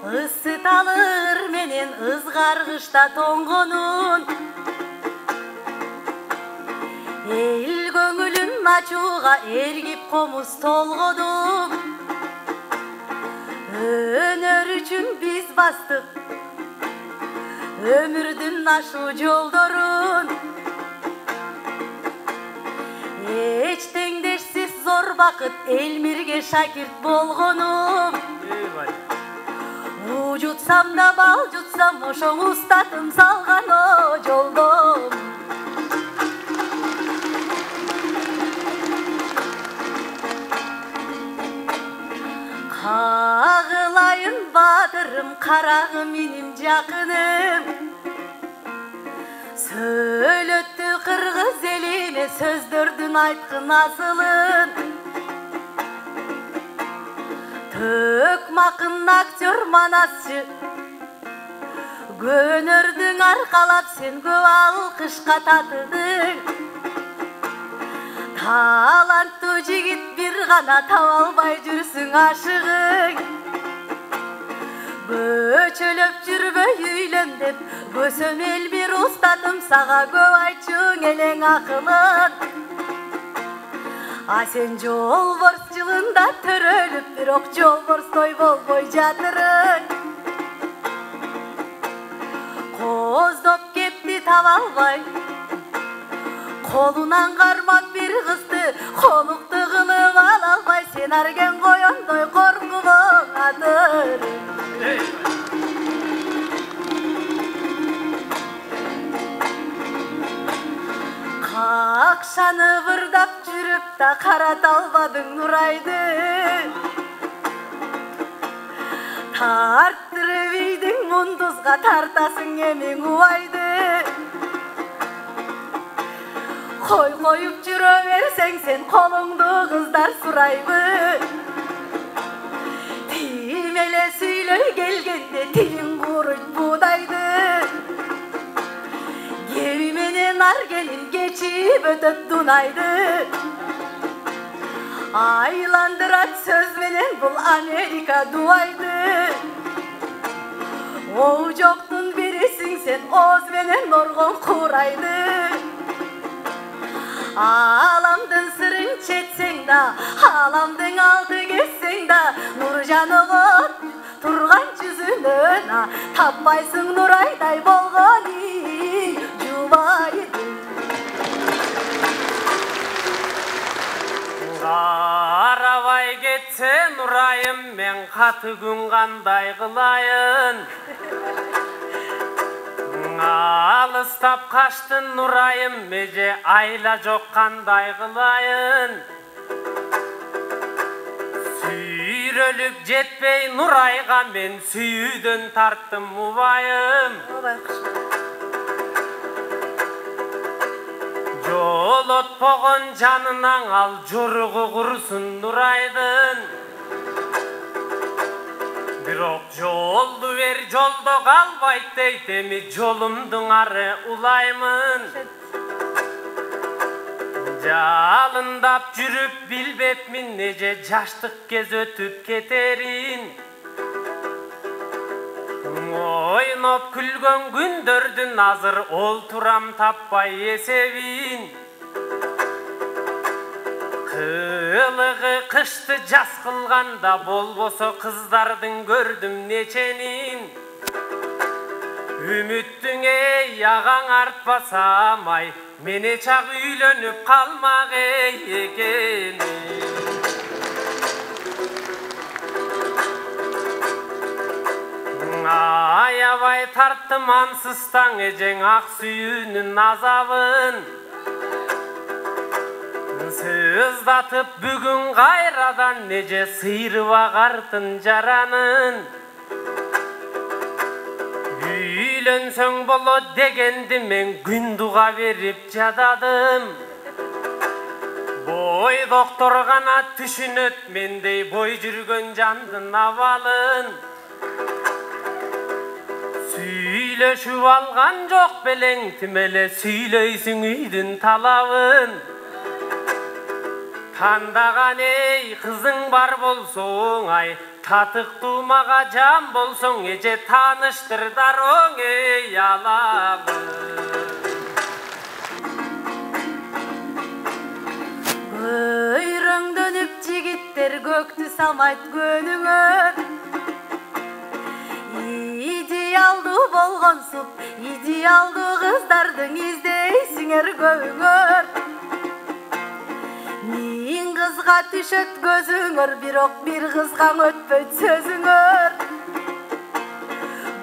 ысыталыр менен ызгаргычта тоңгонун. Эл көңүлүн ачууга эргип комуз толгодум. Өнөр үчүн биз бастык өмүрдүн ашуу жолдорун. Эч теңдешсиз зор бакыт Элмирге шакирт болгонум. У жутсам да бал жутсам ошоң устатым салган о жолдом. Кагылайын бадырым, карагым меним жакыным. Сөйлөттү кыргыз элине сөздөрдүн айткын асылын. Төкмакын актер манасчы, өнөрдүң аркалап сен көп алкышка татыдың. Таланттуу жигит бир гана таба албай жүрсүң ашыгың. Көчөлөп жүрбөй үйлөн деп көсөм Элмир устатым сага көп айтчуң элең акылын. А сен жолборс жылында төрөлүп бирок жолборстой болбой жатырың. Коздоп кепти таба албай, колунан кармап бир кызды конукту кылып ала албай, сен арген коёндой коркуп оңадыр. Какшаны вырдап жүрүп да карата албадың Нурайды. Тарттырып ийдиң мундузга тартасың эмиң убайды. Коюп жүрө берсең сен колуңду кыздар сурайбы. Тим эле сүйлөй келгенде тилиң куруйт буудайды. Кеми менен аргенин кечип өтөт Дунайды. Айландырат сөз менен бул Америка дубайды. Оу жоктун бирисиң сен ооз менен оргон курайды. Аламдын сырын четсең да, аламдын алды кессең да, Нуржаныга турган жүзүнөн таппайсың Нурайдай болгон жубайды. Карабай кетсе Нурайым, мен каты күн кандай кылайын? Алыстап каштын Нурайым, меже айла жок кандай кылайын? Сүйрөлүп жетпей Нурайга мен сүйүүдөн тарттым убайым. Жол отпогон жанынан ал жоругу курсун Нурайдын. Бирок жолду бер, жолдо калбайт дейт, эми жолумдун ары улаймын. Жалындап жүрүп билбепмин неже жаштык кез өтүп кетерин. Ойноп күлгөн күндөрдүн азыр олтурам таппай эсебин. Кылыгы кышты жаз кылганда болбосо кыздардын көрдүм неченин. Үмүттүң эй аягаң артпаса май, мене чак үйлөнүп калмак экенин. Аябай тарттым ансызтаң эжең ак сүйүүнүн азабын. Сыздатып бүгүн кайрадан неже сыйрып агартын жаранын. Үйлөнсөң болот дегенди мен күн дуга берип жададым. Бой доктор гана түшүнөт мендей бой жүргөн жандын абалын. Сүйлөшүп алган жок белең, тим эле сүйлөйсүң үйдүн талабын. Тандаган ей кызың бар болсоң ай, татык тумага жан болсоң эже тааныштыр дароң ей аламы. Көйрөңдөнүп жигиттер көктү самайт көнүңөр. Идеалдуу болгон суп, идеалдуу кыздардын издейсиңер көбүңөр. Миң кызга түшөт көзүңөр, бирок бир кызга өтпөйт сөзүңөр.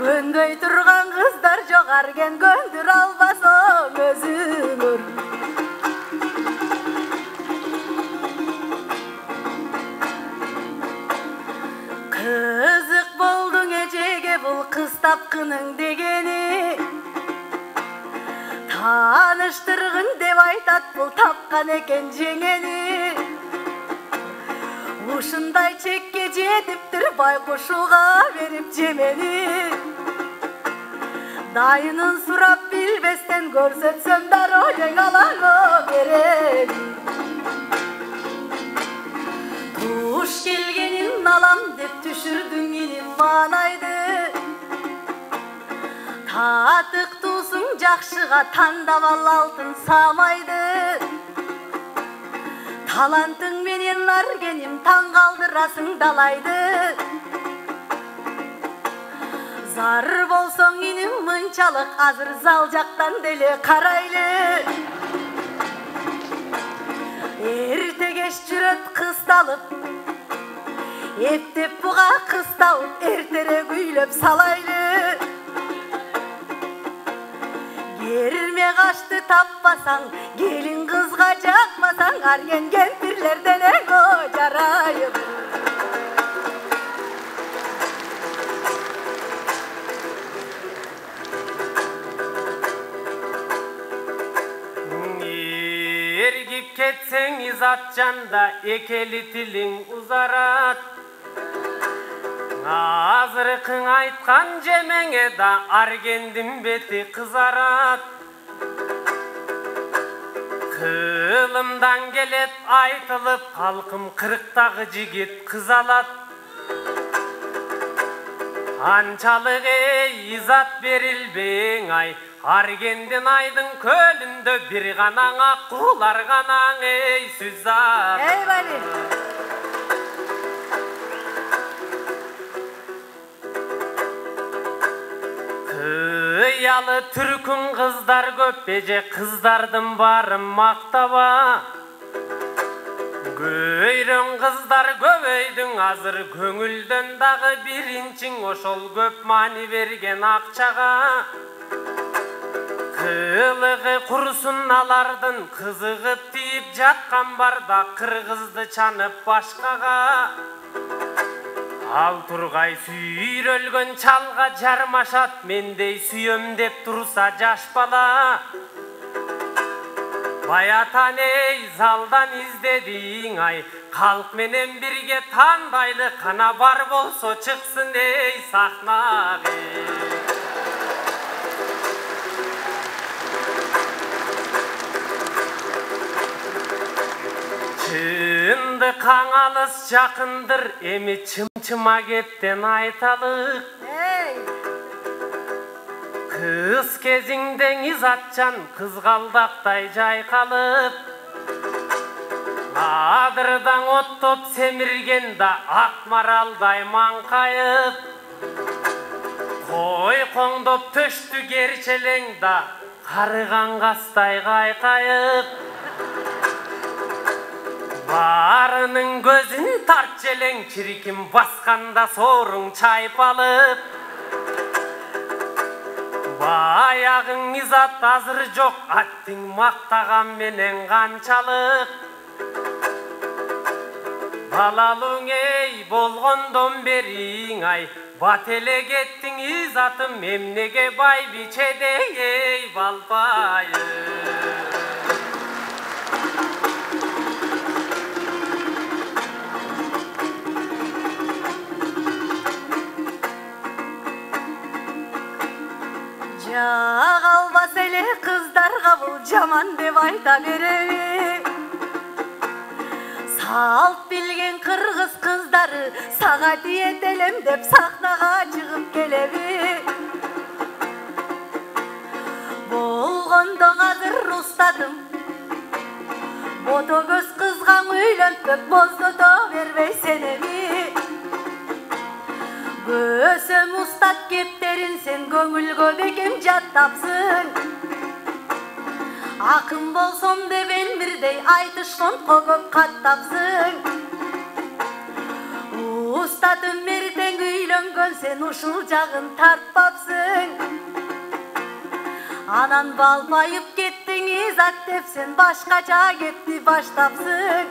Көндөй турган кыздар жок, арген көндүр албасоң өзүңөр. Кызык болдуң эжеге бул кыз тапкының дегени. Тааныштыргын деп айтат бул тапкан экен жеңени. Ушундай чекке жетиптир байкушуга берип жемени. Дайынын сурап билбестен көрсөтсөм дароо эң алаңы берени. Туш келгенин алам деп түшүрдүң иним маанайды. Татыктуусуң жакшыга тандап ал алтын самайды. Талантың менен аргеним таң калдырасың далайды. Зар болсоң иним мынчалык, азыр зал жактан деле карайлы. Эрте кеч жүрөт кысталып, эптеп буга кысталып, эртерээк үйлөп салайлы. Керме кашты таппасаң, келин кызга жакпасаң, арген кемпирлерден эго жарайып. Эргип кетсең изат жанда, экели тилиң узарат. Азыркың айткан жемеңе да аргендин бети кызарат. Кылымдан келет айтылып, калкым кырктагы жигит кыз алат. Анчалык эй изат берилбең ай, аргендин айдын көлүндө бир ганаң аккулар ганаң эй Сүзат. Эй бали. Кыялы түркүн кыздар көп эже, кыздардын барын мактаба. Көйрөң кыздар көбөйдүң азыр, көңүлдөн дагы биринчиң ошол көп маани берген акчага. Кылыгы курсун алардын, кызыгып тийип жаткан барда кыргызды чанып башкага. Ал тургай сүйрөлгөн чалга жармашат, мендей сүйөм деп турса жаш бала. Баятан эй залдан издедиң ай, калк менен бирге тандайлы, кана бар болсо чыксын эй сахнага. Чындык алыс жакындыр, эми чымчыма кептен айталык. Кыз кезиңдең изатчан, кызгалдактай жайкалып. Адырдан оттоп семирген да ак маралдай маңкайып. Кой коңдоп төштү керчелең да карыган кастай кайкайып. Барынын көзүн тарт желең, чириким басканда сооруң чайпалып. Баягың изат азыр жок, аттың мактаган менен канчалык. Балалуң эй болгондон бериң ай, бат эле кеттиң изатым, эмнеге бай бичеде эй балпайым. Жак албас эле кыздарга бул жаман деп айта береби. Салт билген кыргыз кыздары сага диетелем деп сахнага чыгып келеби. Болгондо азыр устатым бото көз кызга үйлөнтпөк боздото бербей сенеми. Көсөм устат кептерин сен көңүлгө бекем жаттапсың. Акын болсом деп элмирдей айтыш фондко көп каттапсың. Устатым эртең үйлөнгөн сен ушул жагын тартпапсың. Анан балбайып кеттиң изат деп сен башкача кепти баштапсың.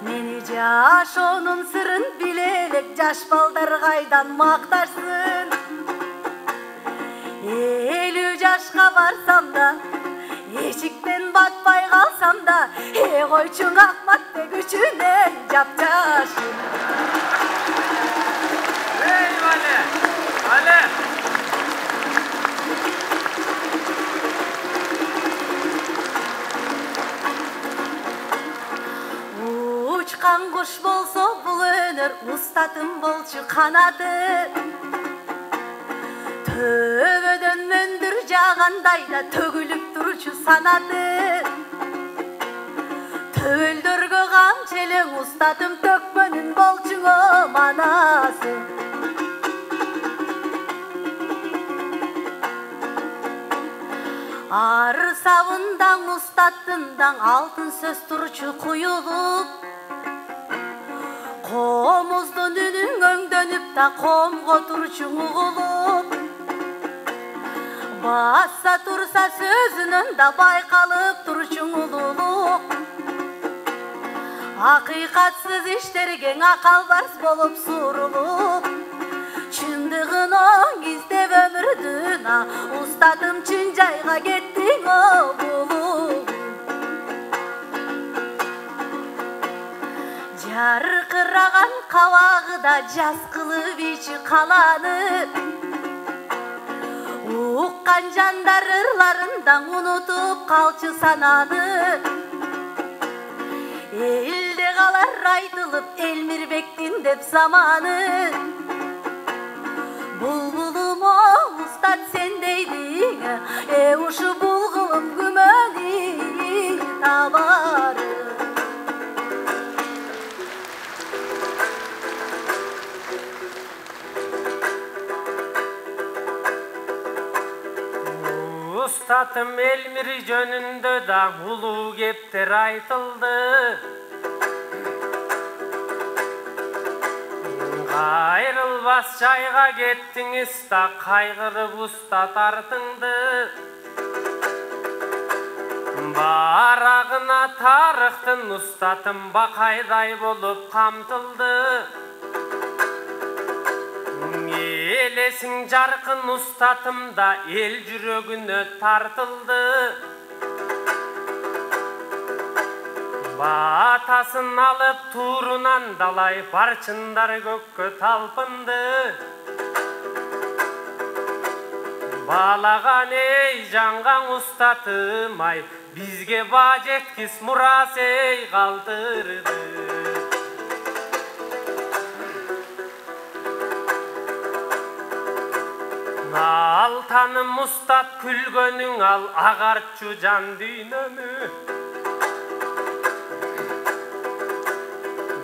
Мени жашоонун сырын биле элек жаш балдар кайдан макташсын. 50 жашка барсам да, эшиктен батпай калсам да, койчуң Акматбек үчүн жапжашым. Вале, Вале. Учкан куш болсо бул өнөр, устатым болчу канаты. Төбөдөн мөндүр жагандай да төгүлүп турчу санаты. Төбөлдөргө камчелең устатым төккөнүн болчуңо манасы. Ары сабындаң устаттындаң алтын сөз турчу куюлуп. Комуздун үнүң өңдөнүп да комго турчуң угулуп. Баса турса сөзүнөн да байкалып турчуң улуулук. Акыйкатсыз иштерге акалбарс болуп сурулуп. Чындыгын оң издеп өмүрдүн, устатым чын жайга кеттиң обулу. Жаркыраган кабагыда жаз кылып ичи каланы. Уккан жандар ырларындан унутуп калчу сананы. Элде калар айтылып Элмирбектин деп заманы. Булбулум устат сен дейдиң, ушу булгулум күмөнү табары. Устатым Элмир жөнүндө да улуу кептер айтылды. Кайрылбас жайга кеттиңиз да кайгырып устат артыңды. Барагына тарыхтын устатым бакайдай болуп камтылды. Элесиң жаркын устатым да эл жүрөгүнө тартылды. Батасын алып турунан далай барчындар көккө талпынды. Балаган жанган устатым ай, бизге баа жеткис мурас калтырды. Ал таным устат күлгөнүң ал агартчу жан дүйнөмү.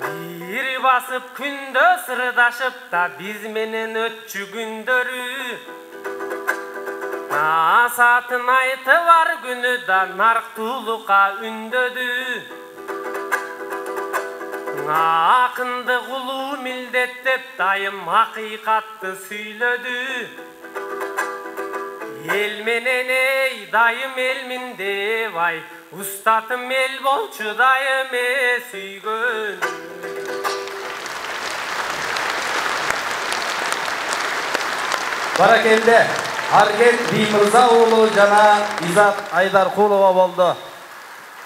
Бир басып күндө сырдашып да биз менен өтчү күндөрү. Насатын айты бар күнү да нарктуулукка үндөдү. Акынды улуу милдеттеп дайым акыйкатты сүйлөдү. Эл менен дайым элмин деп ай, устатым эл болчу дайым сүйгөн. Баракелде Арген Биймырза уулу жана Изат Айдаркулова болду.